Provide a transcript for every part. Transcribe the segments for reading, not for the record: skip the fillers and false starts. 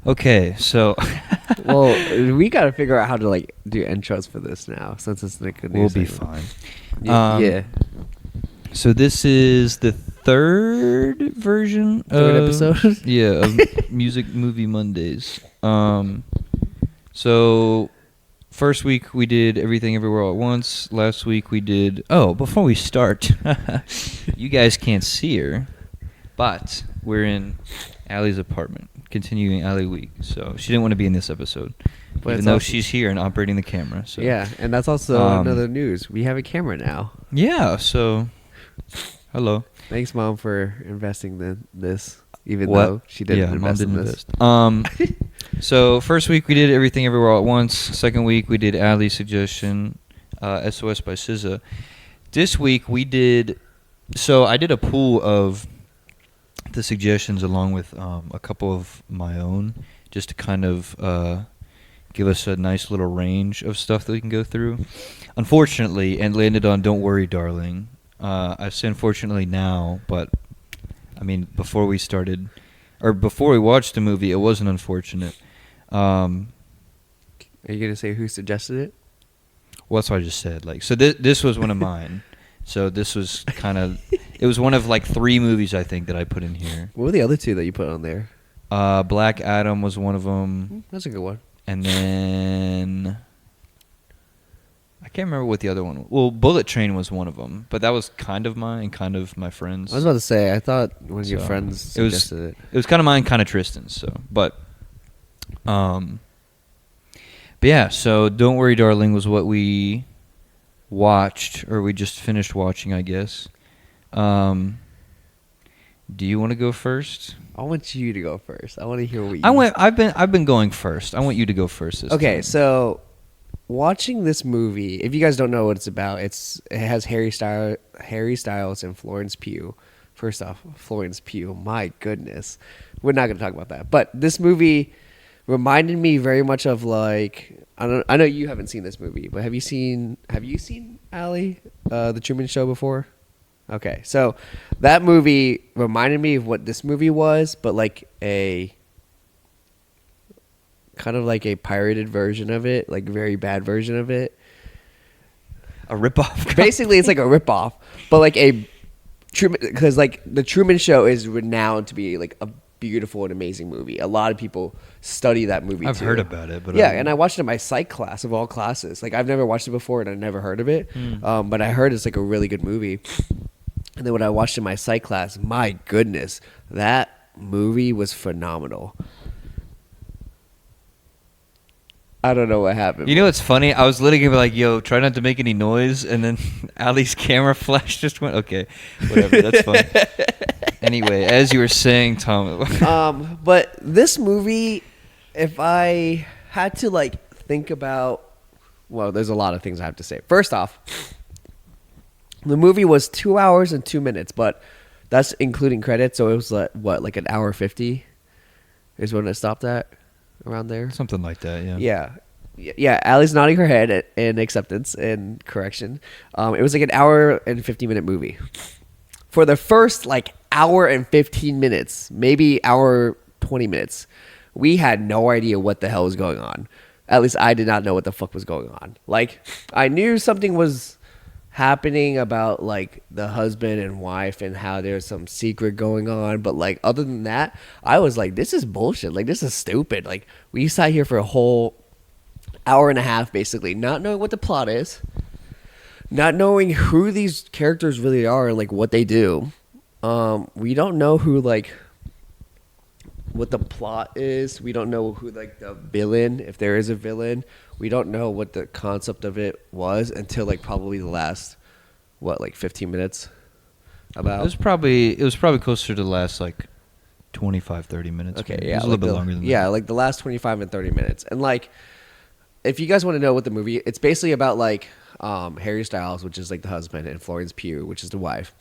Okay, so Well, we got to figure out how to like do intros for this now, since it's like a new we'll be segment. fine. Yeah. So this is the third version Third of episode? of Music Movie Mondays. So first week we did Everything Everywhere All at Once. Last week we did. Oh, before we start, you guys can't see her, but we're in Allie's apartment, continuing Allie week. So she didn't want to be in this episode, But even it's though also- she's here and operating the camera. So Yeah, and that's also Um, another news. We have a camera now. yeah. So hello. Thanks, Mom, for investing in this, even What? though she didn't Yeah, Mom invest didn't in this. invest. So first week we did Everything Everywhere All at Once. Second week we did Ali's suggestion, SOS by SZA. This week we did. So I did a pool of the suggestions along with a couple of my own, just to kind of give us a nice little range of stuff that we can go through. Unfortunately, and landed on "Don't Worry, Darling." I say unfortunately now, but I mean before we started, or before we watched the movie, it wasn't unfortunate. Are you gonna say who suggested it? Well, that's what I just said. Like, so this was one of mine. So this was kind of, it was one of like 3 movies I think that I put in here. What were the other 2 that you put on there? Black Adam was one of them, That's a good one. and then I can't remember what the other one. Well, Bullet Train was one of them, but that was kind of mine and kind of my friend's. I was about to say, I thought one of your So, friends it was- suggested it. It was kind of mine, kind of Tristan's. So, but yeah. So, Don't Worry, Darling was what we watched, or we just finished watching, I guess. Do you want to go first? I want you to go first. I want to hear what you. I've been going first. I want you to go first. This Okay, time. so watching this movie, if you guys don't know what it's about, it has Harry Styles and Florence Pugh. First off, Florence Pugh, my goodness, we're not going to talk about that. But this movie reminded me very much of like I know you haven't seen this movie, but have you seen Allie, the Truman Show before? Okay, so that movie reminded me of what this movie was, but like a kind of like a pirated version of it, like a very bad version of it. a ripoff. Basically, it's like a ripoff, but like a Truman, because like the Truman Show is renowned to be like a beautiful and amazing movie. A lot of people study that movie. I've too. heard about it, but yeah, and I watched it in my psych class of all classes. Like I've never watched it before, and I never heard of it. But I heard it's like a really good movie. And then when I watched it in my psych class, my goodness, that movie was phenomenal. I don't know what happened. You know what's funny? I was literally gonna be like, "Yo, try not to make any noise," and then Ali's camera flash just went. Okay, whatever. That's fine. Anyway, as you were saying, Tom. But this movie, if I had to like think about, well, there's a lot of things I have to say. First off, the movie was 2 hours and 2 minutes, but that's including credits, so it was like what, like an hour 50 is when it stopped at, around there. Something like that. Yeah. Yeah. Allie's nodding her head in acceptance and correction. It was like an hour and 50-minute movie. For the first like hour and 15 minutes, maybe hour 20 minutes, we had no idea what the hell was going on. At least I did not know what the fuck was going on. Like, I knew something was happening about like the husband and wife and how there's some secret going on, but like other than that, I was like, this is bullshit. Like, this is stupid. Like, we sat here for a whole hour and a half basically not knowing what the plot is, not knowing who these characters really are and like what they do. We don't know who, like, what the plot is. We don't know who, like, the villain, if there is a villain. We don't know what the concept of it was until like probably the last, what, like 15 minutes. About It was probably closer to the last like 25, 30 minutes. okay, maybe. yeah, It was a like little bit longer than that. yeah, like the last 25 and 30 minutes. And like, if you guys want to know what the movie, it's basically about like Harry Styles, which is like the husband, and Florence Pugh, which is the wife.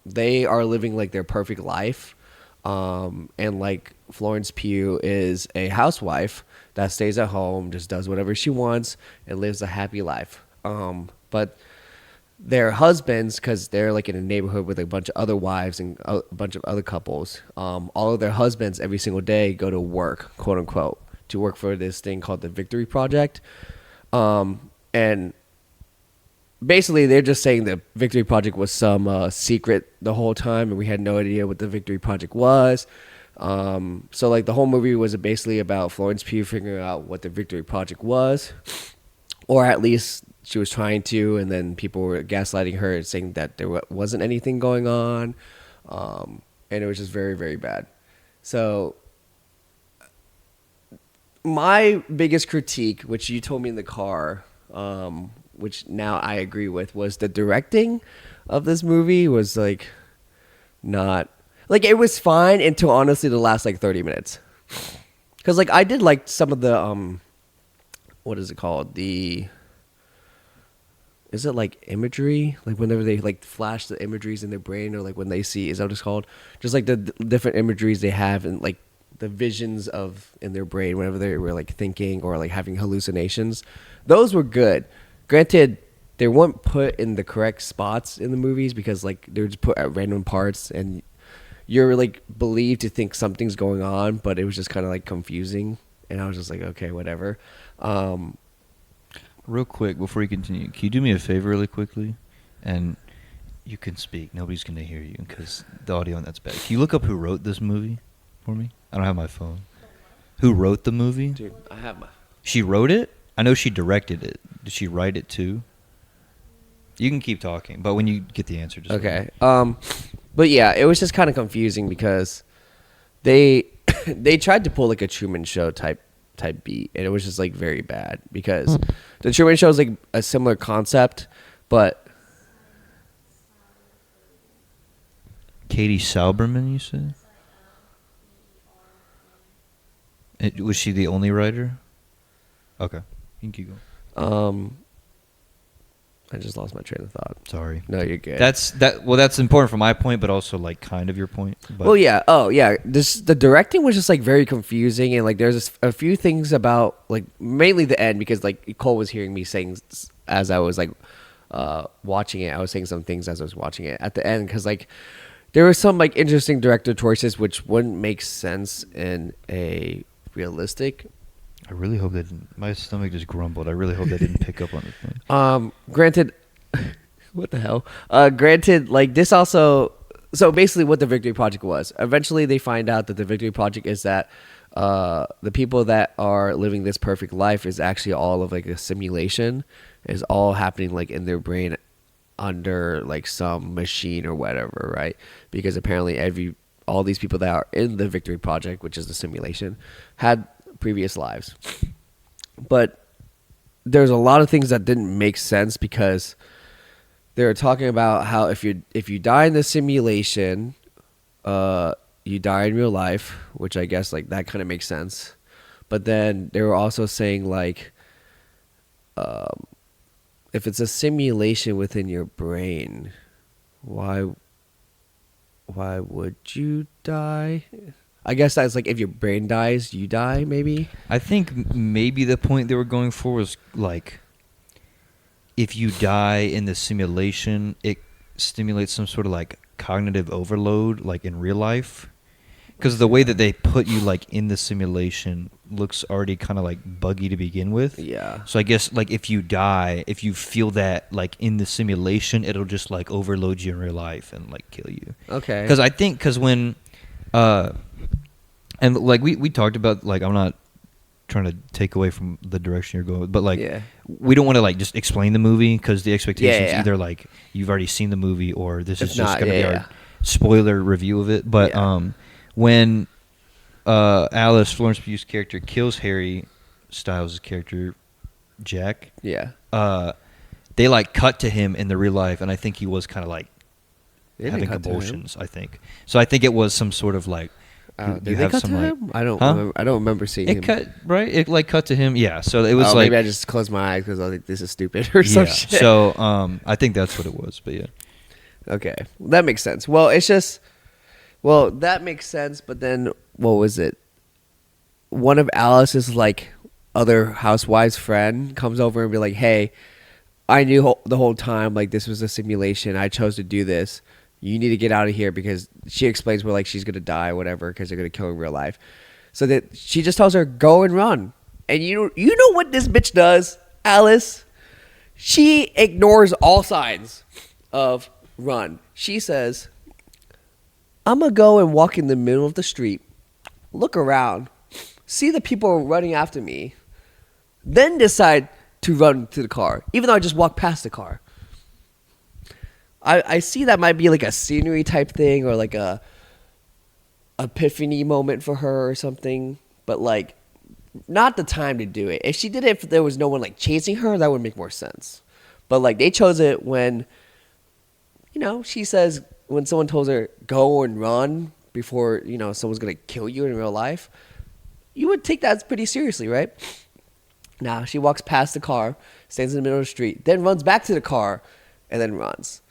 They are living like their perfect life. And like Florence Pugh is a housewife that stays at home, just does whatever she wants, and lives a happy life. But their husbands, because they're like in a neighborhood with a bunch of other wives and a bunch of other couples. All of their husbands every single day go to work, quote unquote, to work for this thing called the Victory Project. And basically, they're just saying the Victory Project was some secret the whole time, and we had no idea what the Victory Project was. So like the whole movie was basically about Florence Pugh figuring out what the Victory Project was, or at least she was trying to, and then people were gaslighting her and saying that there wasn't anything going on, and it was just very, very bad. So my biggest critique, which you told me in the car, which now I agree with, was the directing of this movie was like not like it was fine until honestly the last like 30 minutes. Because like I did like some of the what is it called, is it like imagery, like whenever they like flash the imageries in their brain, or like when they see, is that what it's called, just like the different imageries they have and like the visions of in their brain whenever they were like thinking or like having hallucinations. Those were good. Granted, they weren't put in the correct spots in the movies because like they were just put at random parts and you're like believed to think something's going on, but it was just kind of like confusing, and I was just like, okay, whatever. Real quick before you continue, can you do me a favor really quickly? And you can speak. Nobody's going to hear you because the audio on that's bad. Can you look up who wrote this movie for me? I don't have my phone. Who wrote the movie? Dude, I have my... She wrote it? I know she directed it. Did she write it too? You can keep talking, but when you get the answer, just okay. But yeah, it was just kind of confusing because they they tried to pull like a Truman Show type beat, and it was just like very bad because the Truman Show is like a similar concept, but Katie Sauberman, you said? Was she the only writer? Okay, you can keep going. I just lost my train of thought. Sorry. No, you're good. That's important for my point, but also like kind of your point. But. Well, yeah. Oh, yeah. The directing was just like very confusing, and like there's a few things about like mainly the end because like Cole was hearing me saying as I was like watching it. I was saying some things as I was watching it at the end because like there were some like interesting director choices which wouldn't make sense in a realistic. I really hope that didn't. My stomach just grumbled. I really hope that didn't pick up on the thing. Granted, what the hell? Granted, like this also. So basically, what the Victory Project was. Eventually, they find out that the Victory Project is that the people that are living this perfect life is actually all of like a simulation. Is all happening like in their brain under like some machine or whatever, right? Because apparently all these people that are in the Victory Project, which is the simulation, had previous lives. But there's a lot of things that didn't make sense because they were talking about how if you die in the simulation, you die in real life, which I guess like that kind of makes sense. But then they were also saying like if it's a simulation within your brain, why would you die? I guess that's like if your brain dies, you die, maybe? I think maybe the point they were going for was like if you die in the simulation, it stimulates some sort of like cognitive overload like in real life. Because the way that they put you like in the simulation looks already kind of like buggy to begin with. Yeah. So I guess like if you die, if you feel that like in the simulation, it'll just like overload you in real life and like kill you. Okay. Because when and like we talked about, like I'm not trying to take away from the direction you're going with, but like we don't want to like just explain the movie because the expectations either like you've already seen the movie or this is just going to be our spoiler review of it. But when Alice, Florence Pugh's character, kills Harry Styles' character Jack, they like cut to him in the real life, and I think he was kind of like having convulsions. I think so. I think it was some sort of like. Did they cut to him? I don't remember seeing him. It like cut to him. Yeah. So it was like maybe I just closed my eyes because I was like, this is stupid or some shit. So I think that's what it was. But yeah. Okay, that makes sense. Well, it's just that makes sense. But then what was it? One of Alice's like other housewives' friend comes over and be like, hey, I knew the whole time like this was a simulation. I chose to do this. You need to get out of here because she explains where like she's gonna die or whatever because they're gonna kill her in real life. So that she just tells her go and run. And you know what this bitch does, Alice? She ignores all signs of run. She says, I'm gonna go and walk in the middle of the street, look around, see the people running after me, then decide to run to the car, even though I just walked past the car. I see that might be like a scenery type thing or like a epiphany moment for her or something, but like not the time to do it. If she did it if there was no one like chasing her, that would make more sense. But like they chose it when, she says when someone tells her go and run before, someone's going to kill you in real life, you would take that pretty seriously, right? Now she walks past the car, stands in the middle of the street, then runs back to the car and then runs.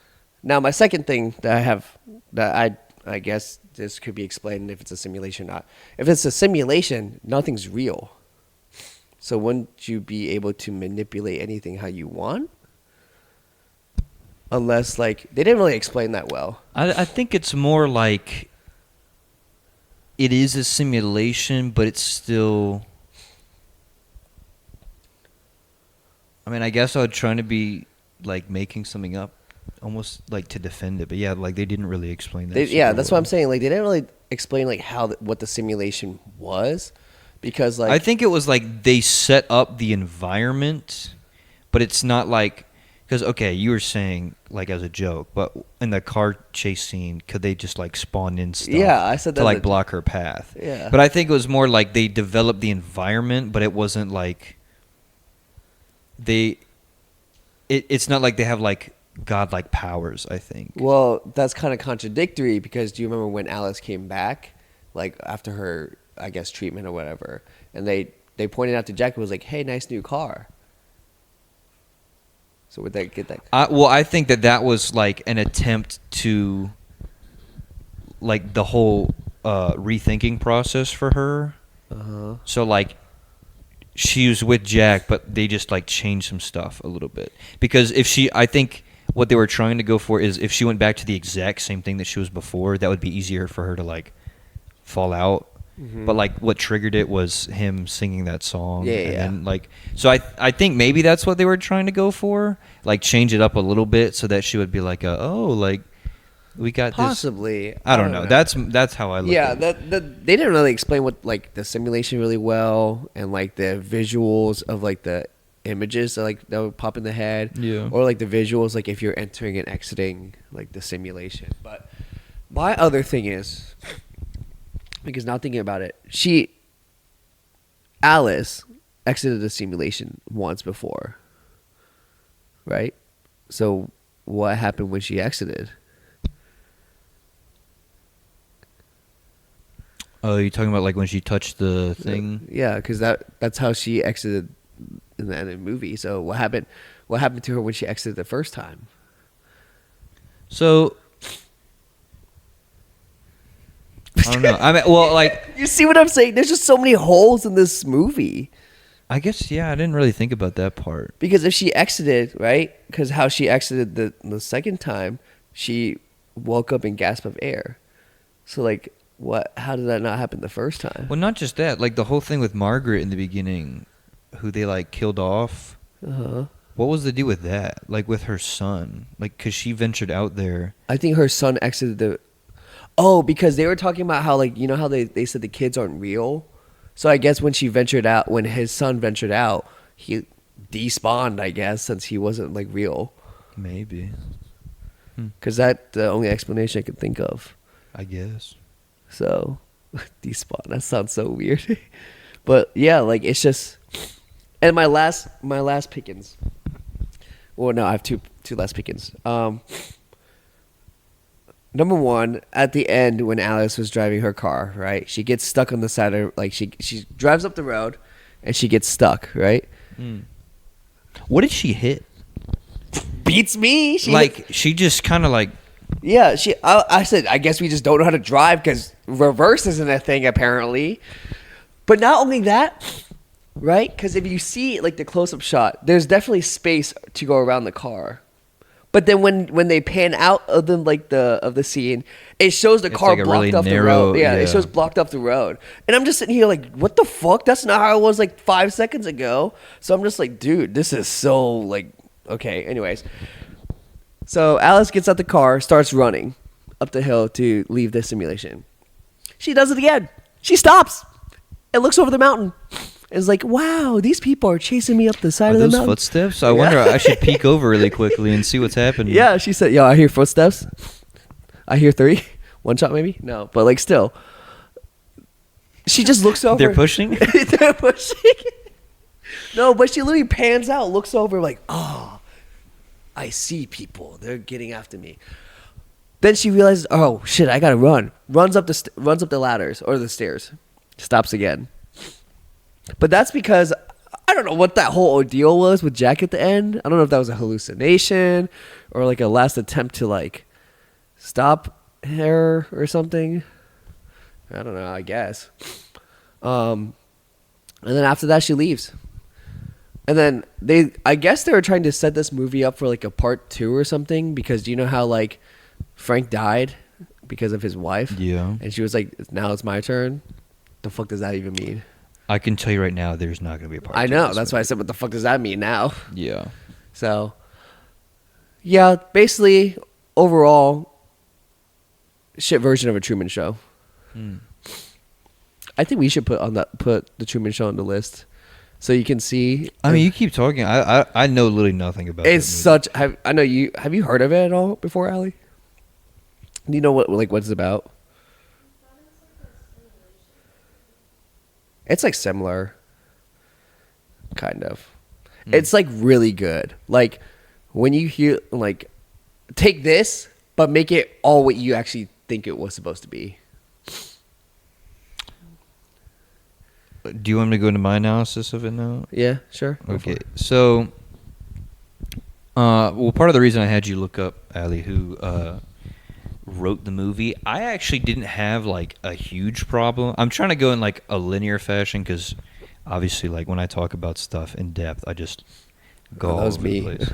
Now my second thing that I have that I guess this could be explained if it's a simulation or not. If it's a simulation, nothing's real. So wouldn't you be able to manipulate anything how you want? Unless, like, they didn't really explain that well. I think it's more like it is a simulation, but it's still... I mean, I guess I would try to be, like, making something up. Almost like to defend it, but yeah, like they didn't really explain that. That's what I'm saying. Like they didn't really explain like what the simulation was, because like I think it was like they set up the environment, but it's not like because okay, you were saying like as a joke, but in the car chase scene, could they just like spawn in stuff? Yeah, I said that to like block her path. Yeah, but I think it was more like they developed the environment, but it wasn't like it's not like they have like godlike powers, I think. Well, that's kind of contradictory because do you remember when Alice came back, like after her, I guess, treatment or whatever, and they pointed out to Jack and was like, "Hey, nice new car." So would they get that? Well, I think that was like an attempt to, like the whole rethinking process for her. Uh-huh. So like, she was with Jack, but they just like changed some stuff a little bit because I think. What they were trying to go for is if she went back to the exact same thing that she was before, that would be easier for her to like fall out. Mm-hmm. But like what triggered it was him singing that song. Yeah, and yeah. then, like so I think maybe that's what they were trying to go for, like change it up a little bit so that she would be like like we got possibly. I don't know. That's how I look. Yeah, at it. they didn't really explain what like the simulation really well and like the visuals of like the images that would pop in the head, or like the visuals like if you're entering and exiting like the simulation. But my other thing is because now thinking about it, Alice exited the simulation once before, right? So what happened when she exited? Oh, you're talking about like when she touched the thing? Yeah, because that's how she exited in the end of the movie. So what happened to her when she exited the first time? So I don't know. I mean, well, like you see what I'm saying? There's just so many holes in this movie. I guess I didn't really think about that part. Because if she exited, right? Because how she exited the second time, she woke up and gasped of air. So like, what? How did that not happen the first time? Well, not just that. Like the whole thing with Margaret in the beginning, who they like killed off. Uh-huh. What was the deal with that? Like with her son, like because she ventured out there. I think her son exited the. Oh, because they were talking about how like how they said the kids aren't real. So I guess when his son ventured out, he despawned, I guess, since he wasn't like real. Maybe. Because that's the only explanation I could think of. I guess. So, despawn. That sounds so weird. But yeah, like it's just. And my last pickings. Well, no, I have two last pickings. Number one, at the end when Alice was driving her car, right? She gets stuck on the side of like she drives up the road, and she gets stuck, right? What did she hit? Beats me. She just kind of like. Yeah, I said I guess we just don't know how to drive because reverse isn't a thing apparently. But not only that, right? Because if you see like the close-up shot, there's definitely space to go around the car. But then when they pan out of the scene, it shows the It's car like a blocked really off the narrow- road. Yeah, yeah. it shows blocked off the road. And I'm just sitting here like, what the fuck? That's not how it was like 5 seconds ago. So I'm just like, dude, this is so like okay. Anyways, so Alice gets out the car, starts running up the hill to leave the simulation. She does it again. She stops and looks over the mountain. And is like, wow, these people are chasing me up the side Are of the those mountain. footsteps? I wonder. I should peek over really quickly and see what's happening. Yeah, she said, yo, I hear footsteps. I hear 3. One shot maybe? No, but like still. She just looks over. They're pushing? They're pushing. No, but she literally pans out, looks over like, oh, I see people. They're getting after me. Then she realizes, oh shit, I gotta run. Runs up the ladders or the stairs. Stops again. But that's because I don't know what that whole ordeal was with Jack at the end. I don't know if that was a hallucination or like a last attempt to like stop her or something. I don't know, I guess. And then after that she leaves. And then I guess they were trying to set this movie up for like a part 2 or something, because do you know how like Frank died because of his wife? Yeah. And she was like, now it's my turn. The fuck does that even mean? I can tell you right now, there's not going to be a part. I 2 know. of this That's why I said, what the fuck does that mean now? movie. Yeah. So, yeah, basically, overall, shit version of a Truman Show. I think we should put the Truman Show on the list, so you can see. I mean, you keep talking. I know literally nothing about it. It's such. I know you. Have you heard of it at all before, Allie? Do you know what it's about? It's like similar, kind of. It's like really good. Like when you hear like, take this, but make it all what you actually think it was supposed to be. Do you want me to go into my analysis of it now? Yeah, sure. Go for Okay, it. so, well, part of the reason I had you look up, Ali, who wrote the movie, I actually didn't have like a huge problem. I'm trying to go in like a linear fashion because obviously, like when I talk about stuff in depth, I just go all that was over the me. place.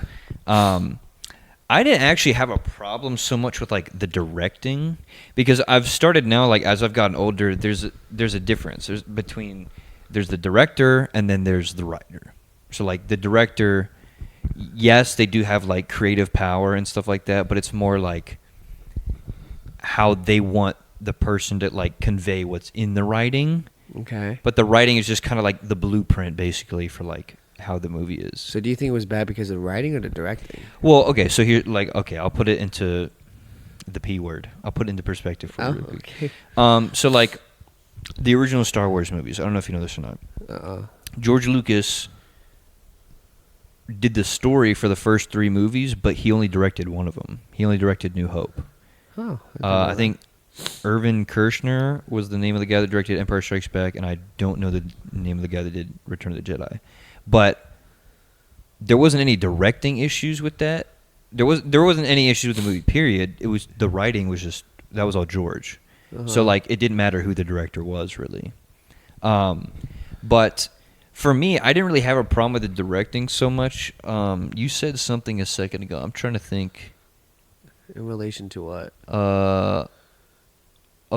I didn't actually have a problem so much with like the directing, because I've started now, like as I've gotten older, there's a difference. There's the director and then there's the writer. So like the director, yes, they do have like creative power and stuff like that, but it's more like how they want the person to like convey what's in the writing. Okay. But the writing is just kind of like the blueprint basically for like how the movie is. So do you think it was bad because of the writing or the directing? Well, okay, so here, like, okay, I'll put it into the P word. I'll put it into perspective for you. real quick. Okay. So, like, the original Star Wars movies, I don't know if you know this or not. George Lucas did the story for the first 3 movies, but he only directed one of them. He only directed New Hope. Oh. I think Irvin Kershner was the name of the guy that directed Empire Strikes Back, and I don't know the name of the guy that did Return of the Jedi. But there wasn't any directing issues with that. There wasn't any issues with the movie, period. It was the writing was just, that was all George. So like it didn't matter who the director was really. But for me, I didn't really have a problem with the directing so much. You said something a second ago. I'm trying to think. In relation to what? Of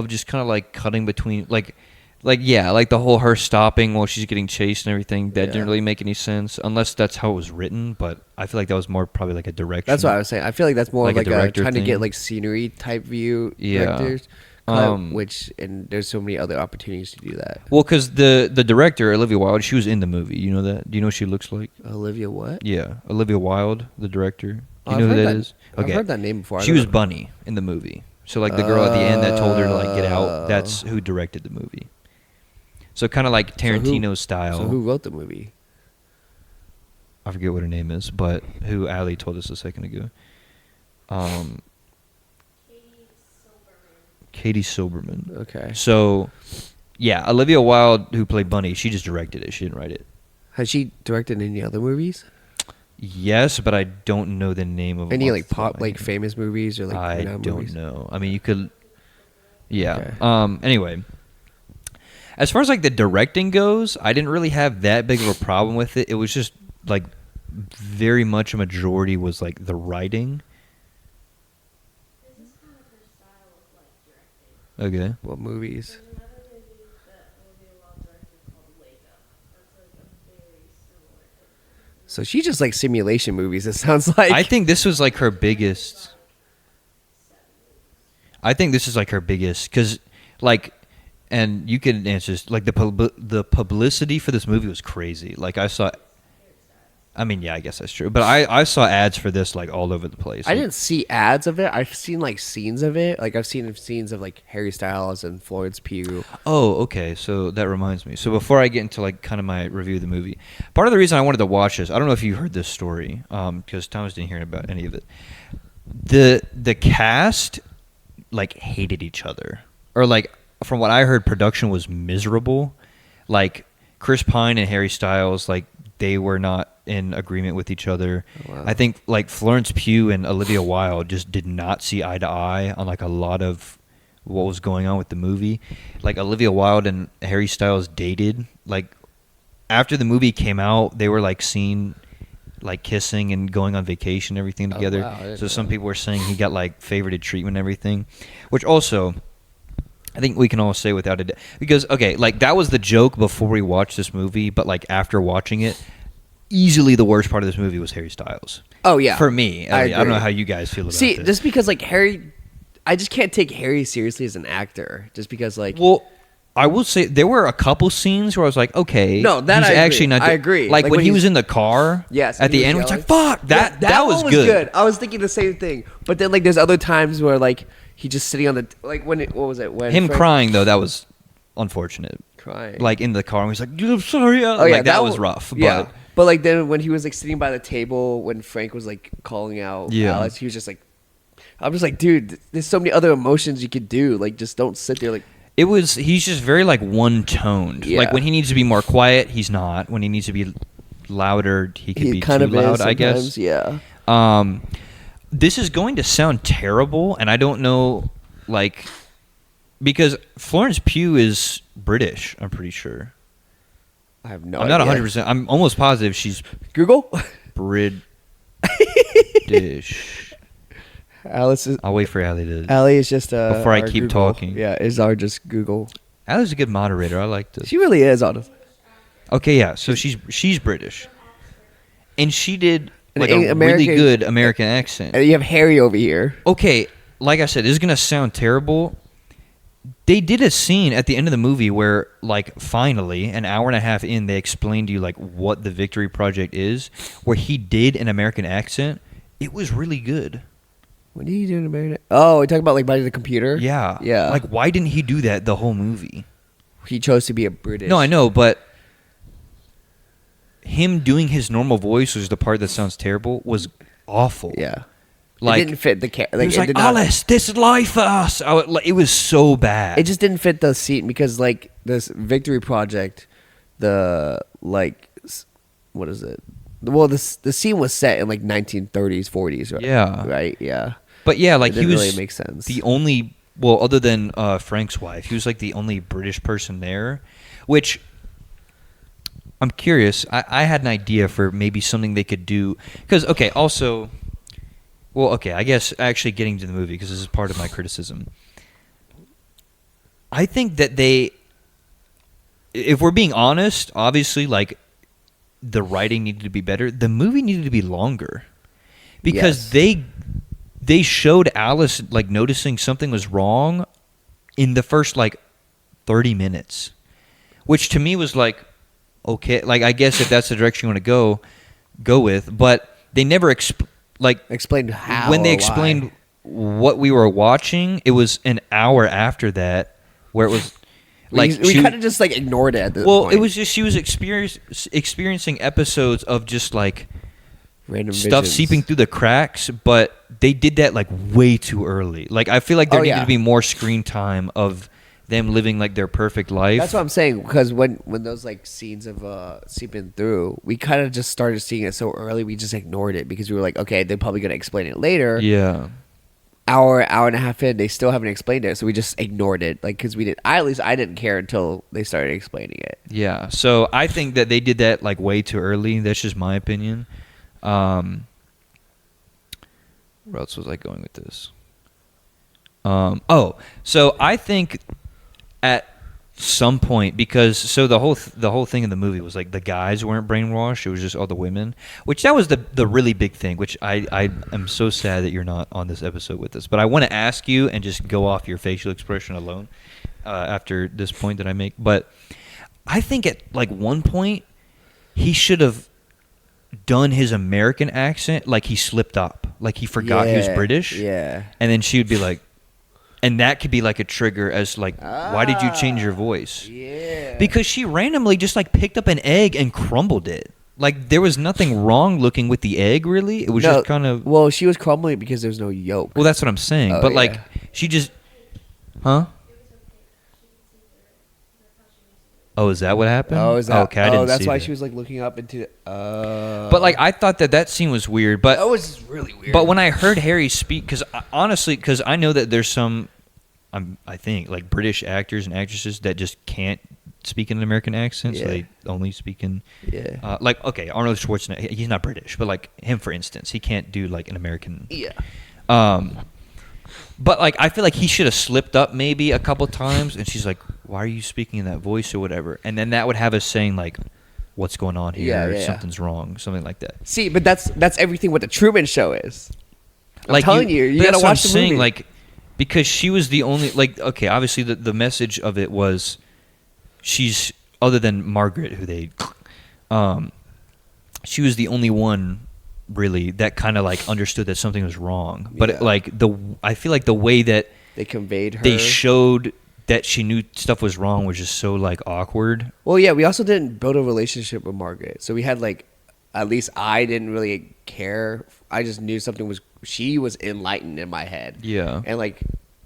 just kind of like cutting between like the whole her stopping while she's getting chased and everything, that didn't really make any sense unless that's how it was written, but I feel like that was more probably like a direction. That's what I was saying. I feel like that's more Like like a a director trying to thing. get like scenery type view. Yeah. Directors, and there's so many other opportunities to do that. Well, because the director, Olivia Wilde, she was in the movie. You know that? Do you know what she looks like? Olivia what? Yeah, Olivia Wilde, the director. Do Oh, you I've know who heard that that- is? I've heard that name before. I She don't was know. Bunny in the movie. So like the girl at the end that told her to like get out, that's who directed the movie. So kind of like Tarantino style. So who wrote the movie? I forget what her name is, but who Ali told us a second ago. Katie Silberman. Okay. So, yeah, Olivia Wilde, who played Bunny, she just directed it. She didn't write it. Has she directed any other movies? Yes, but I don't know the name of Any off like the top of pop, my like head. famous movies or like I renowned don't movies? know. I mean, you could. Yeah. Okay. Anyway, As far as like the directing goes, I didn't really have that big of a problem with it. It was just like very much a majority was like the writing. This is kind of her style of like directing. Okay. What movies? There's another movie that Olivia Wilde directed called Wake Up. That's like a very similar type of movie. So she just like simulation movies. It sounds like. I think this was like her biggest. I think this is like her biggest because, like, and you can answer this. Like the publicity for this movie was crazy. Like I saw. I mean, yeah, I guess that's true. But I saw ads for this like all over the place. I Like, didn't see ads of it. I've seen like scenes of it. Like I've seen scenes of like Harry Styles and Florence Pugh. Oh, okay. So that reminds me. So before I get into like kind of my review of the movie, part of the reason I wanted to watch this, I don't know if you heard this story, because Thomas didn't hear about any of it. The cast like hated each other, or like from what I heard, production was miserable. Like Chris Pine and Harry Styles, like they were not in agreement with each other. Oh, wow. I think like Florence Pugh and Olivia Wilde just did not see eye to eye on like a lot of what was going on with the movie. Like Olivia Wilde and Harry Styles dated. Like after the movie came out, they were like seen like kissing and going on vacation and everything Oh, together. wow, I didn't So know some that. people were saying he got like favorited treatment and everything, which also I think we can all say without a doubt, because okay, like that was the joke before we watched this movie, but like after watching it, easily the worst part of this movie was Harry Styles. Oh yeah, For me, I I don't know agree. how you guys feel about See, this. just because like Harry, I just can't take Harry seriously as an actor. Just because like. Well, I will say there were a couple scenes where I was like, okay, No, that he's I agree. actually not. I agree. Like, Like when when he was he's- in the car. Yes, At and he the was end, it's yelling. like, fuck, that one was good. I was thinking the same thing, but then like there's other times where like he just sitting on the like when it, what was it when Him Frank- crying though, that was unfortunate. crying Like in the car, and he's like, I'm sorry. oh yeah like, that was one- rough. yeah. But But like then when he was like sitting by the table when Frank was like calling out Yeah. Alex, he was just like, I'm just like, dude, there's so many other emotions you could do. Like just don't sit there like. he's just very like one toned. Yeah. Like when he needs to be more quiet, he's not. When he needs to be louder, he can be kind too of loud, is I guess. sometimes, Yeah. This is going to sound terrible, and I don't know, like, because Florence Pugh is British, I'm pretty sure. I have no I'm not idea. 100%. I'm almost positive she's Google. British. Alice is I'll wait for Allie to. Allie is just Before I our keep Google. talking. Yeah, is our just Google. Allie's a good moderator. I like this. She really is, honestly. Okay, yeah. So she's British, and she did An like a American- really good American accent. And you have Harry over here. Okay, like I said, this is gonna sound terrible. They did a scene at the end of the movie where, like, finally, an hour and a half in, they explained to you like what the Victory Project is, where he did an American accent. It was really good. What are you doing, American? Oh, we talking about like by the computer. Yeah, Yeah. Like, why didn't he do that the whole movie? He chose to be a British. No, I know, but him doing his normal voice, which is the part that sounds terrible, was awful. Yeah. Like, it didn't fit the he was it like, did not- Alice, this is life for us. It was so bad. It just didn't fit the scene because like this Victory Project, the like, what is it? Well, the scene was set in like 1930s, 40s, right? Yeah. Right. Yeah. But yeah, like It he didn't was really make sense. the only, well, other than Frank's wife, he was like the only British person there, which I'm curious. I had an idea for maybe something they could do. Because, okay, also, well, okay, I guess actually getting to the movie, because this is part of my criticism. I think that if we're being honest, obviously, like, the writing needed to be better. The movie needed to be longer. Because Yes. they showed Alice like noticing something was wrong in the first like 30 minutes, which to me was like, okay, like I guess if that's the direction you want to go with, but they never Explained how when they or explained why. what we were watching, it was an hour after that where it was like we she- kind of just like ignored it. At this well, point. it was just she was experiencing episodes of just like random stuff visions. seeping through the cracks, but they did that like way too early. Like I feel like there Oh, needed yeah. to be more screen time of them living like their perfect life. That's what I'm saying because when those like scenes of seeping through, we kind of just started seeing it so early. We just ignored it because we were like, okay, they're probably gonna explain it later. Yeah. hour and a half in, they still haven't explained it, so we just ignored it. Like, because we did, at least I didn't care until they started explaining it. Yeah. So I think that they did that like way too early. That's just my opinion. Where else was I going with this? So I think at some point, because so the whole thing in the movie was like the guys weren't brainwashed, it was just all the women, which that was the really big thing, which I am so sad that you're not on this episode with us, but I want to ask you and just go off your facial expression alone after this point that I make. But I think at like one point he should have done his American accent, like he slipped up, like he forgot he was British, Yeah. and then she would be like, and that could be like a trigger as like, why did you change your voice? Yeah. Because she randomly just like picked up an egg and crumbled it. Like there was nothing wrong looking with the egg, really. It was just kind of. Well, she was crumbling because there's no yolk. Well, that's what I'm saying. Oh, but yeah. like she just, huh? Oh, is that what happened? Oh, is that? Okay, I didn't that's see why that. she was like looking up into. But like I thought that scene was weird. But that was really weird. But when I heard Harry speak, because honestly, because I know that there's some, I think like British actors and actresses that just can't speak in an American accent, so Yeah. they only speak in. Yeah. Like okay, Arnold Schwarzenegger, he's not British, but like him for instance, he can't do like an American. Yeah. But like I feel like he should have slipped up maybe a couple times, and she's like, "Why are you speaking in that voice or whatever?" And then that would have us saying like, "What's going on here? Yeah. Something's wrong," something like that. See, but that's everything what the Truman Show is. I'm Like telling you, but gotta that's what watch I'm the saying, movie. like because she was the only like okay, obviously the message of it was she's other than Margaret who they she was the only one really that kind of like understood that something was wrong. But Yeah. like I feel like the way that They conveyed her. they showed that she knew stuff was wrong was just so like awkward. Well, yeah, we also didn't build a relationship with Margaret, so we had like, at least I didn't really care. I just knew something was. She was enlightened in my head. Yeah. And like,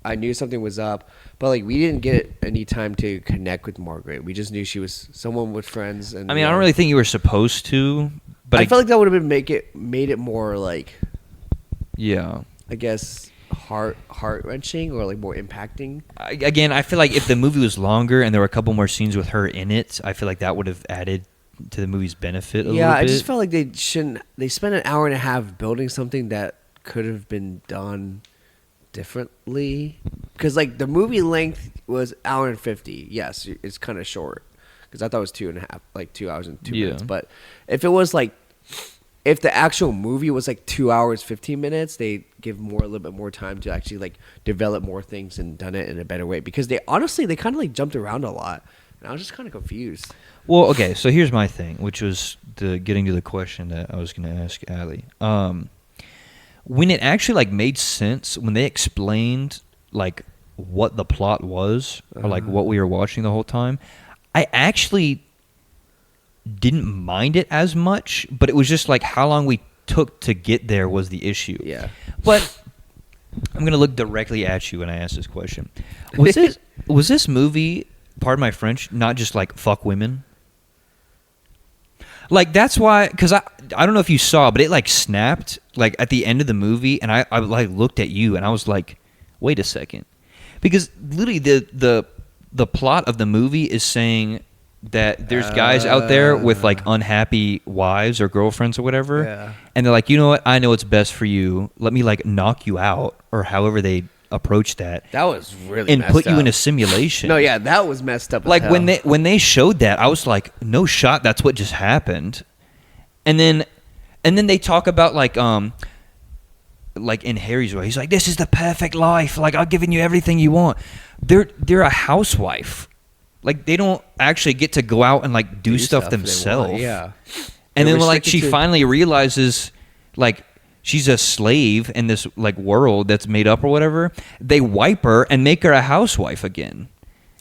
I knew something was up, but like we didn't get any time to connect with Margaret. We just knew she was someone with friends. And I mean, I don't really think you were supposed to, but I felt like that would have been made it more like, yeah. I guess heart wrenching or like more impacting. Again, I feel like if the movie was longer and there were a couple more scenes with her in it, I feel like that would have added to the movie's benefit a little bit. Yeah, I just felt like they shouldn't. They spent an hour and a half building something that could have been done differently. Because like the movie length was hour and 50. Yes, it's kind of short. Because I thought it was 2.5, like 2 hours and 2 minutes. But if it was like, if the actual movie was like 2 hours 15 minutes, they give a little bit more time to actually like develop more things and done it in a better way. Because they kind of like jumped around a lot, and I was just kind of confused. Well, okay, so here's my thing, which was getting to the question that I was going to ask Allie. When it actually like made sense, when they explained like what the plot was or like what we were watching the whole time, I actually didn't mind it as much, but it was just like how long we took to get there was the issue. Yeah. But I'm going to look directly at you when I ask this question. Was this movie, pardon my French, not just like fuck women? Like that's why, because I don't know if you saw, but it like snapped like at the end of the movie, and I like looked at you and I was like, wait a second, because literally the plot of the movie is saying that there's guys out there with like unhappy wives or girlfriends or whatever, Yeah. and they're like, you know what, I know what's best for you. Let me like knock you out, or however they approach that, That was really and messed put you up. in a simulation. No, yeah, that was messed up. as Like hell. when they showed that, I was like, no shot, that's what just happened. And then they talk about like in Harry's way, he's like, this is the perfect life, like I've given you everything you want. They're a housewife, like they don't actually get to go out and like do stuff they want, themselves. Yeah. And They're then like she restricted to- finally realizes like she's a slave in this like world that's made up or whatever, they wipe her and make her a housewife again.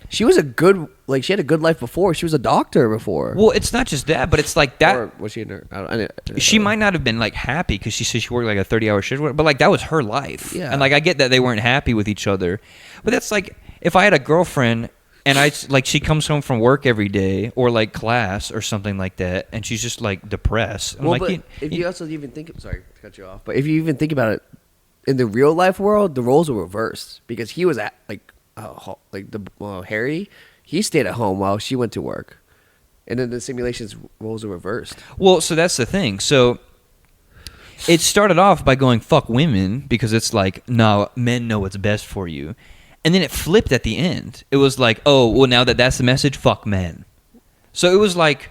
She was she had a good life before. She was a doctor before. Well, it's not just that, but it's like that. Or was she a nurse? I don't She know. might not have been like happy because she said she worked like a 30-hour shift, or whatever, but like that was her life. Yeah. And like I get that they weren't happy with each other, but that's like if I had a girlfriend and she comes home from work every day or like class or something like that, and she's just like depressed. I'm Well, like, but if you also even think, sorry to cut you off, but if you even think about it, in the real life world, the roles were reversed because he was at Harry. He stayed at home while she went to work, and then the simulations roles were reversed. Well, so that's the thing. So it started off by going fuck women because it's like, no, men know what's best for you. And then it flipped at the end. It was like, oh, well, now that's the message, fuck men. So it was like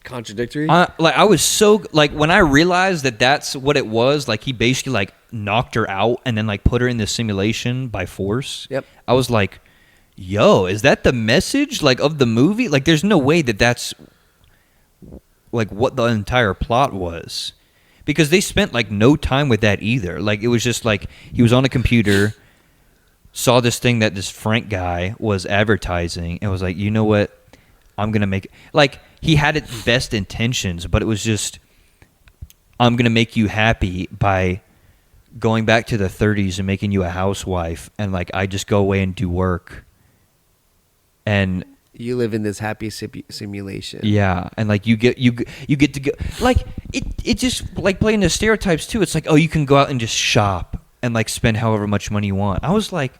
Contradictory. I was so like when I realized that that's what it was. Like he basically like knocked her out and then like put her in the simulation by force. Yep. I was like, yo, is that the message like of the movie? Like, there's no way that that's like what the entire plot was, because they spent like no time with that either. Like it was just like he was on a computer, saw this thing that this Frank guy was advertising, and was like, you know what? I'm going to make it. Like, he had its best intentions, but it was just, I'm going to make you happy by going back to the 30s and making you a housewife. And, like, I just go away and do work. And you live in this happy simulation. yeah. And, like, you get to go. Like, it just, like, playing the stereotypes, too. It's like, oh, you can go out and just shop and, like, spend however much money you want. I was like,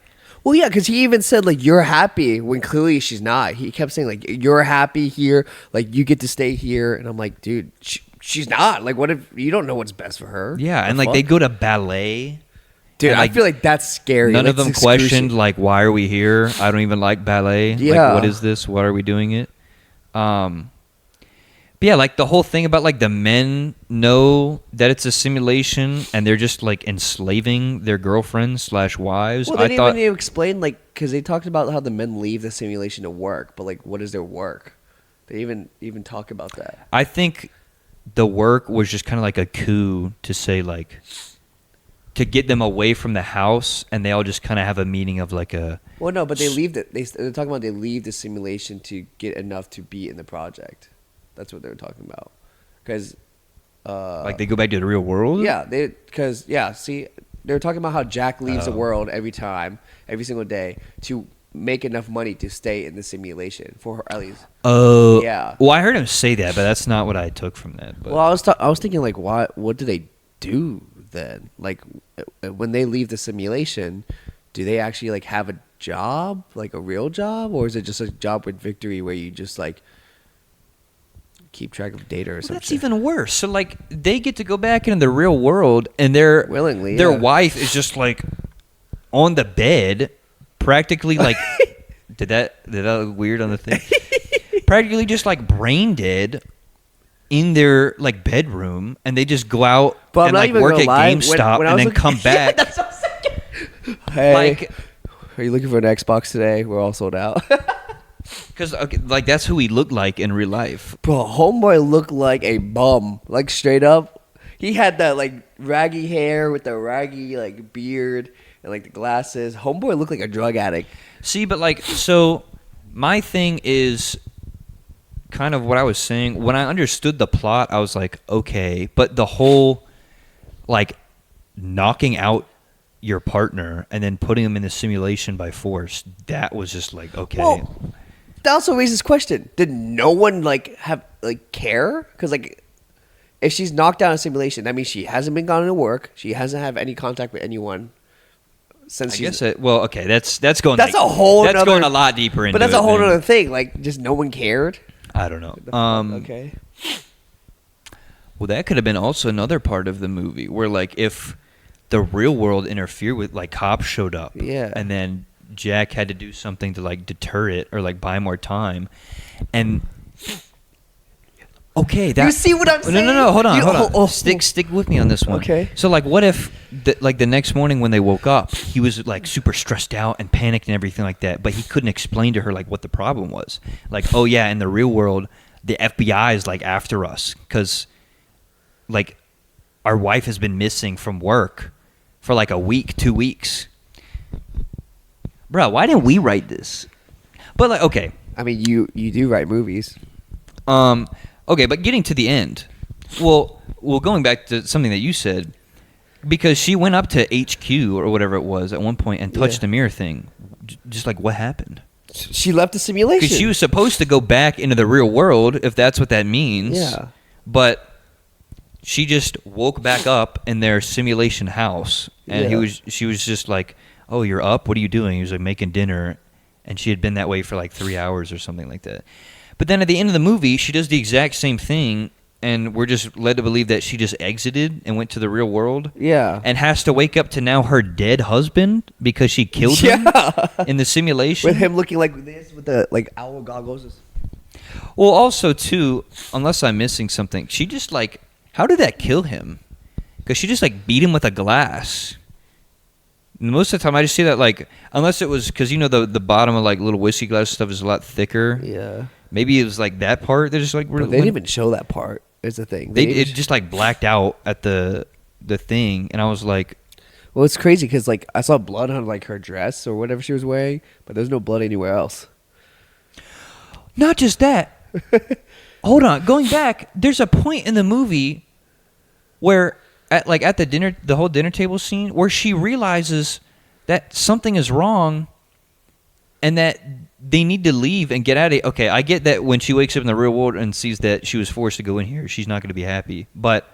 well, yeah, because he even said, like, you're happy when clearly she's not. He kept saying, like, you're happy here. Like, you get to stay here. And I'm like, dude, she's not. Like, what if you don't know what's best for her? yeah. The And, like, fuck? they go to ballet. Dude, and, I like, feel like that's scary. None of That's them excruciating. questioned, like, why are we here? I don't even like ballet. Yeah. Like, what is this? Why are we doing it? But yeah, like, the whole thing about, like, the men know that it's a simulation and they're just, like, enslaving their girlfriends / wives. Well, they I didn't thought, even explain, like, because they talked about how the men leave the simulation to work, but, like, what is their work? They even talk about that. I think the work was just kind of like a coup to say, like, to get them away from the house, and they all just kind of have a meeting of, like, a... Well, no, but they leave they're talking about they leave the simulation to get enough to be in the project. That's what they were talking about. Because... like, they go back to the real world? Yeah, see, they were talking about how Jack leaves the world every single day, to make enough money to stay in the simulation for her, at least. Oh. Yeah. Well, I heard him say that, but that's not what I took from that. But. Well, I was thinking, like, what do they do then? Like, when they leave the simulation, do they actually, like, have a job, like a real job, or is it just a job with victory where you just, like, keep track of data or something? That's even worse. So, like, they get to go back into the real world, and their wife is just, like, on the bed, practically, like, did that look weird on the thing? Practically just, like, brain dead in their, like, bedroom, and they just go out and, like, work at GameStop and then come back. Yeah, that's what I was thinking. Hey, Like, are you looking for an Xbox today? We're all sold out. because, okay, like, that's who he looked like in real life. Bro, homeboy looked like a bum. Like, straight up. He had that, like, raggy hair with the raggy, like, beard and, like, the glasses. Homeboy looked like a drug addict. See, but, like, so my thing is kind of what I was saying. When I understood the plot, I was like, okay. But the whole, like, knocking out your partner and then putting them in the simulation by force, that was just like, okay. Well, that also raises this question. Did no one, like, have, like, care? Because, like, if she's knocked out in a simulation, that means she hasn't been gone to work. She hasn't had any contact with anyone since I she's... guess it, well, okay, that's going That's like, a whole that's nother- going a lot deeper into But that's it a whole than- other thing. Like, just no one cared. I don't know. Okay. Well, that could have been also another part of the movie where, like, if the real world interfered with, like, cops showed up, Yeah. and then Jack had to do something to, like, deter it or, like, buy more time, and okay, that You see what I'm saying? No, hold on. Oh. Stick with me on this one. Okay. So, like, what if, the next morning when they woke up, he was, like, super stressed out and panicked and everything like that, but he couldn't explain to her, like, what the problem was. Like, oh yeah, in the real world, the FBI is, like, after us because, like, our wife has been missing from work for, like, a week, 2 weeks. Bro, why didn't we write this? But, like, okay. I mean, you do write movies. Okay, but getting to the end. Well, going back to something that you said, because she went up to HQ or whatever it was at one point and touched Yeah. the mirror thing. Just like, what happened? She left the simulation. Because she was supposed to go back into the real world, if that's what that means. Yeah. But she just woke back up in their simulation house, and Yeah. she was just like, "Oh, you're up? What are you doing?" He was like making dinner, and she had been that way for like 3 hours or something like that. But then at the end of the movie, she does the exact same thing, and we're just led to believe that she just exited and went to the real world. Yeah. And has to wake up to now her dead husband because she killed him in the simulation. With him looking like this with the like owl goggles. Well, also too, unless I'm missing something, she just like, how did that kill him? Because she just like beat him with a glass. And most of the time, I just see that like, unless it was because the bottom of like little whiskey glass stuff is a lot thicker. Yeah. Maybe it was like that part. They're just like But they didn't even show that part. Is the thing. It just like blacked out at the thing, and I was like, Well, it's crazy because like I saw blood on like her dress or whatever she was wearing, but there's no blood anywhere else. not just that. Hold on, going back, there's a point in the movie where at the whole dinner table scene where she realizes that something is wrong and that they need to leave and get out of it. Okay, I get that when she wakes up in the real world and sees that she was forced to go in here, she's not going to be happy. But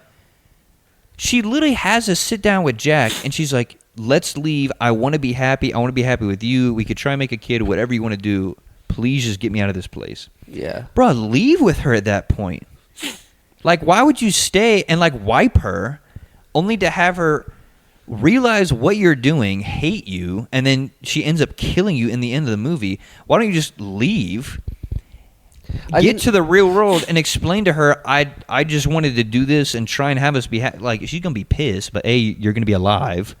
she literally has a sit down with Jack, and she's like, let's leave. I want to be happy. I want to be happy with you. We could try and make a kid, whatever you want to do. Please just get me out of this place. Yeah. Bruh, leave with her at that point. Like, why would you stay and, like, wipe her only to have her realize what you're doing, hate you, and then she ends up killing you in the end of the movie? Why don't you just leave, get to the real world, and explain to her, I just wanted to do this and try and have us be like, she's going to be pissed, but A, you're going to be alive,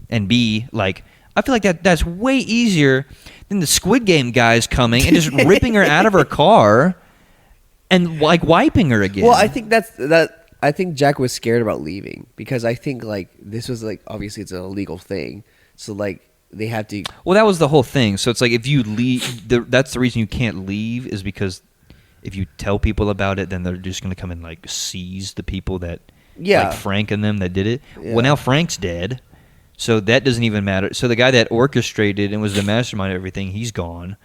and B, like, I feel like that's way easier than the Squid Game guys coming and just ripping her out of her car and, like, wiping her again. Well, I think that. I think Jack was scared about leaving because I think like this was like obviously it's an illegal thing, so like they have to. Well, that was the whole thing. So it's like if you leave, that's the reason you can't leave is because if you tell people about it, then they're just going to come and like seize the people that, like Frank and them that did it. Yeah. Well, now Frank's dead, so that doesn't even matter. So the guy that orchestrated and was the mastermind of everything, he's gone.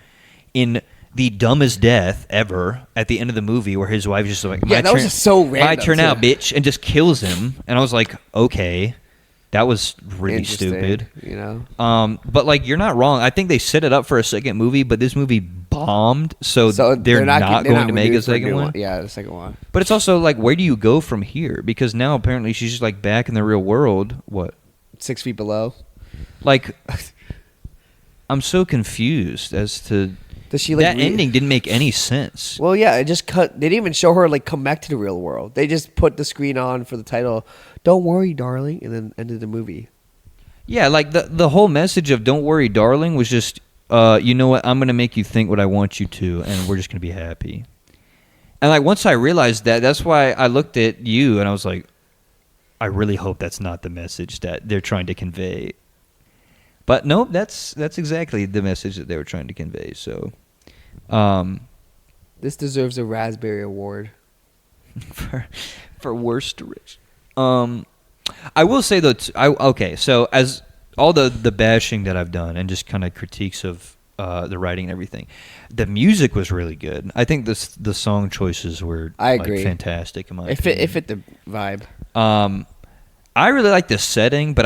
In the dumbest death ever at the end of the movie where his wife just like, that was just so random. My turn too. out, bitch, and just kills him. And I was like, okay, that was really Interesting, stupid. you know. But like you're not wrong. I think they set it up for a second movie, but this movie bombed, so they're not going to make a second one. Yeah, the second one. But it's also like, where do you go from here? Because now apparently she's just like back in the real world. What? 6 feet below. Like, I'm so confused as to. Does she like that ending didn't make any sense. Well, yeah, it just cut. They didn't even show her like come back to the real world. They just put the screen on for the title, "Don't worry, darling," and then ended the movie. Yeah, like the whole message of "Don't worry, darling" was just, you know what? I'm gonna make you think what I want you to, and we're just gonna be happy. And like once I realized that, that's why I looked at you and I was like, I really hope that's not the message that they're trying to convey. But no, that's exactly the message that they were trying to convey. So, this deserves a Raspberry Award for worst rich. I will say though, okay. So as all the bashing that I've done and just kind of critiques of the writing and everything, the music was really good. I think the song choices were I agree. like, fantastic in my It opinion. fit the vibe. I really like the setting, but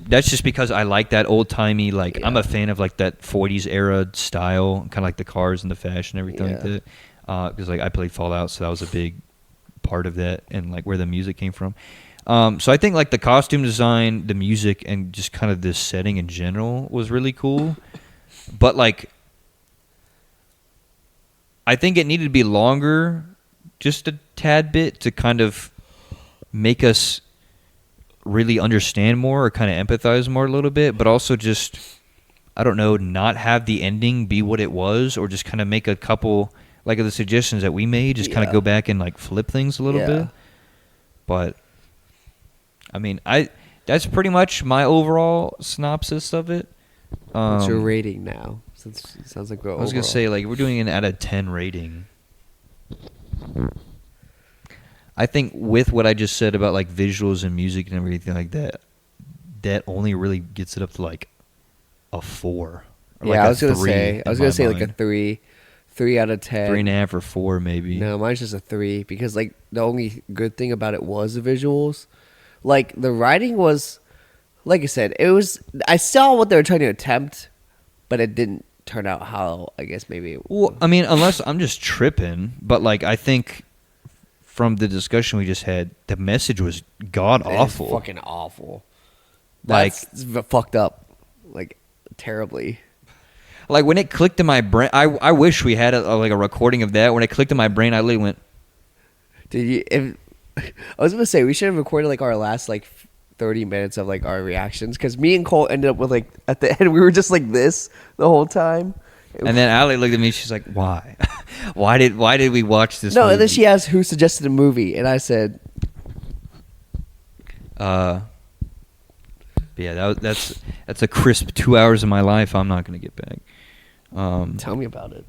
that's just because I like that old timey, like Yeah. I'm a fan of like that 40s era style, kind of like the cars and the fashion and everything like that. Because like I played Fallout, so that was a big part of that and like where the music came from. So I think like the costume design, the music, and just kind of this setting in general was really cool. But like, I think it needed to be longer, just a tad bit, to kind of make us really understand more or kind of empathize more a little bit, but also just, I don't know, not have the ending be what it was, or just kind of make a couple, like of the suggestions that we made, just kind of go back and like flip things a little bit. But I mean, that's pretty much my overall synopsis of it. What's your rating now? Since it sounds like we're I was gonna say, like, we're doing an out of 10 rating. I think with what I just said about like visuals and music and everything like that, that only really gets it up to like a 4. Or Yeah, like I was gonna 3 say. I was in gonna my say like a mind. 3 out of 10. 3.5 or 4 maybe. No, mine's just a 3 because like the only good thing about it was the visuals. Like the writing was, like I said, it was. I saw what they were trying to attempt, but it didn't turn out how I guess maybe. Well, I mean, unless I'm just tripping, but like I think from the discussion we just had, the message was god awful. Fucking awful. Like That's fucked up, like terribly. Like when it clicked in my brain, I wish we had like a recording of that. When it clicked in my brain, I literally went. Did you? I was gonna say we should have recorded like our last like 30 minutes of like our reactions because me and Cole ended up with like at the end we were just like this the whole time. And then Allie looked at me. She's like, "Why? why did we watch this?" No, movie? and then she asked who suggested a movie, and I said, yeah, that's a crisp 2 hours of my life I'm not gonna get back. "Tell me about it."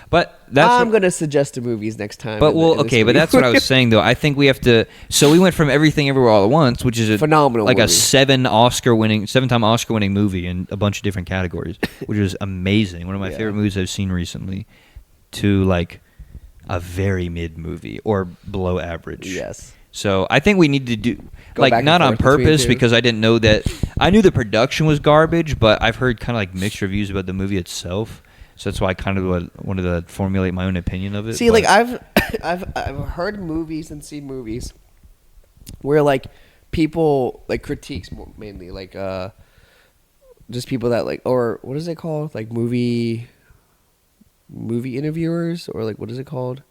But that's I'm gonna suggest the movies next time. But in well, this okay, but week. that's what I was saying though. I think we have to. So we went from Everything Everywhere All at Once, which is a Phenomenal like movie. a 7-time Oscar winning movie in a bunch of different categories, which is amazing. One of my Yeah. favorite movies I've seen recently. To like a very mid movie or below average. Yes. So I think we need to do Go like back and not on forth between purpose two. because I didn't know that. I knew the production was garbage, but I've heard kind of like mixed reviews about the movie itself. So that's why I kind of wanted to formulate my own opinion of it. See, but- like I've heard movies and seen movies where like people like critiques mainly like just people that like or what is it called like movie interviewers or like what is it called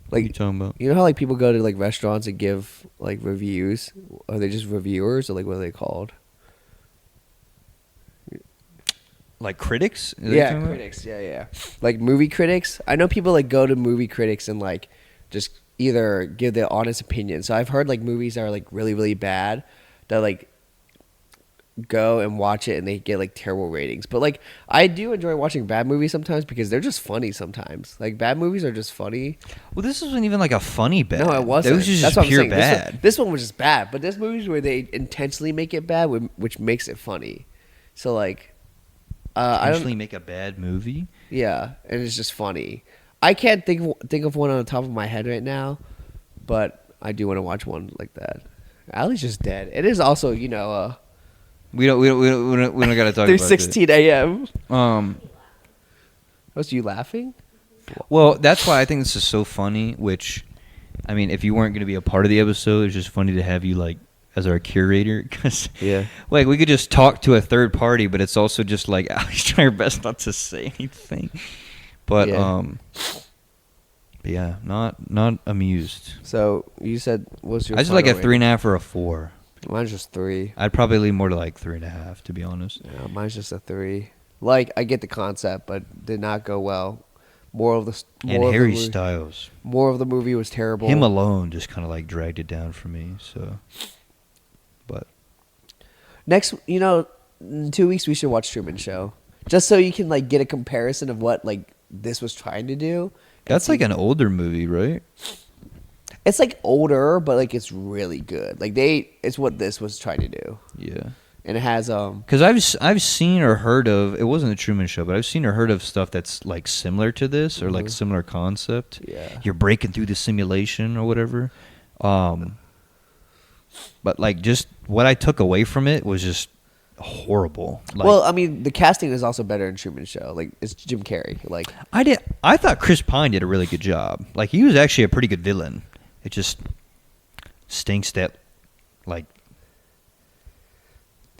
what are you like talking about? you know how like people go to like restaurants and give like reviews, are they just reviewers or like what are they called? Like critics? Is that what you're Yeah, talking about? critics. Yeah. Like movie critics. I know people like go to movie critics and like just either give their honest opinion. So I've heard like movies that are like really, really bad that like go and watch it and they get like terrible ratings. But like I do enjoy watching bad movies sometimes because they're just funny sometimes. Like bad movies are just funny. Well, this wasn't even like a funny bad. No, it wasn't. It was just That's what I'm pure saying. bad. This one was just bad. But there's movies where they intentionally make it bad, which makes it funny. So like I don't. Actually make a bad movie? Yeah, and it's just funny. I can't think of one on the top of my head right now, but I do want to watch one like that. Allie's just dead. It is also, We don't got to talk about it. 3:16 a.m. Was you laughing? Well, that's why I think this is so funny, which, I mean, if you weren't going to be a part of the episode, it's just funny to have you, like, as our curator. Because, Yeah. like, we could just talk to a third party, but it's also just, like, Alex trying her best not to say anything. But, Yeah. but yeah, not amused. So you said what's your? I just like a final rating? 3.5 or a 4. Mine's just 3. I'd probably lean more to, like, 3.5, to be honest. Yeah, mine's just a 3. Like I get the concept, but did not go well. More of the Harry Styles. More of the movie was terrible. Him alone just kind of, like, dragged it down for me, so. But. Next, in 2 weeks we should watch Truman Show, just so you can like get a comparison of what like this was trying to do. That's like an older movie, right? It's like older, but like it's really good. Like it's what this was trying to do, Yeah. and it has Because I've seen or heard of, it wasn't the Truman Show, but I've seen or heard of stuff that's like similar to this or like Mhm. similar concept. Yeah. You're breaking through the simulation or whatever. But like just what I took away from it was just horrible. Like, well, I mean, the casting is also better in Truman Show. Like it's Jim Carrey. Like I thought Chris Pine did a really good job. Like he was actually a pretty good villain. It just stinks that like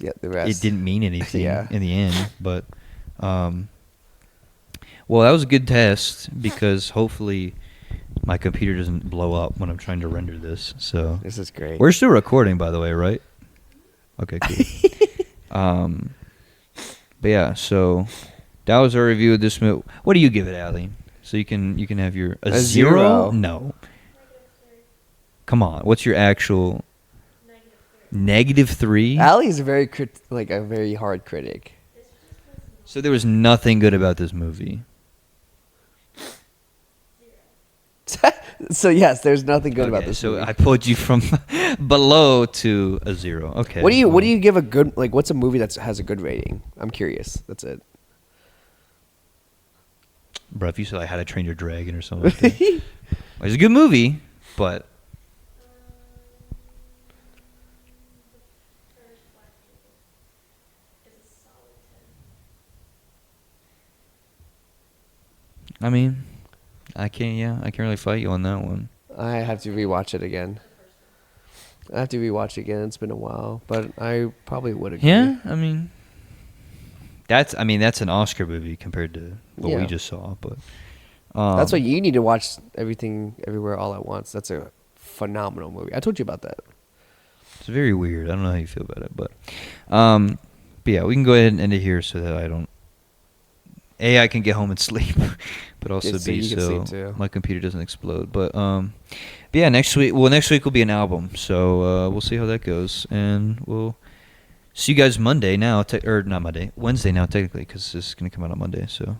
yeah, the rest. it didn't mean anything Yeah. in the end. But well, that was a good test because hopefully my computer doesn't blow up when I'm trying to render this. So This is great. we're still recording, by the way, right? Okay, cool. But yeah, so that was our review of this movie. What do you give it, Allie? So you can have your A zero? No. Come on, what's your actual -3? Allie's a very a very hard critic. So there was nothing good about this movie. So yes, there's nothing good about Okay, this so movie. I pulled you from below to a 0. Okay. What do you well, give a good like? What's a movie that has a good rating? I'm curious. That's it. Bro, if you said like How to Train Your Dragon or something like that. It's a good movie, but The first Black Widow is a solid 10. I mean, I can't really fight you on that one. I have to rewatch it again. I have to rewatch it again. It's been a while, but I probably would agree. Yeah, I mean, that's an Oscar movie compared to what we Yeah. just saw, but That's why you need to watch Everything Everywhere All at Once. That's a phenomenal movie. I told you about that. it's very weird. I don't know how you feel about it, but yeah, we can go ahead and end it here so that I can get home and sleep, but also Yeah, so you can sleep too. my computer doesn't explode. But yeah, next week will be an album, so we'll see how that goes, and we'll see you guys Monday now, or not Monday, Wednesday now technically, because this is gonna come out on Monday. So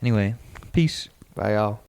anyway, peace. Bye, y'all.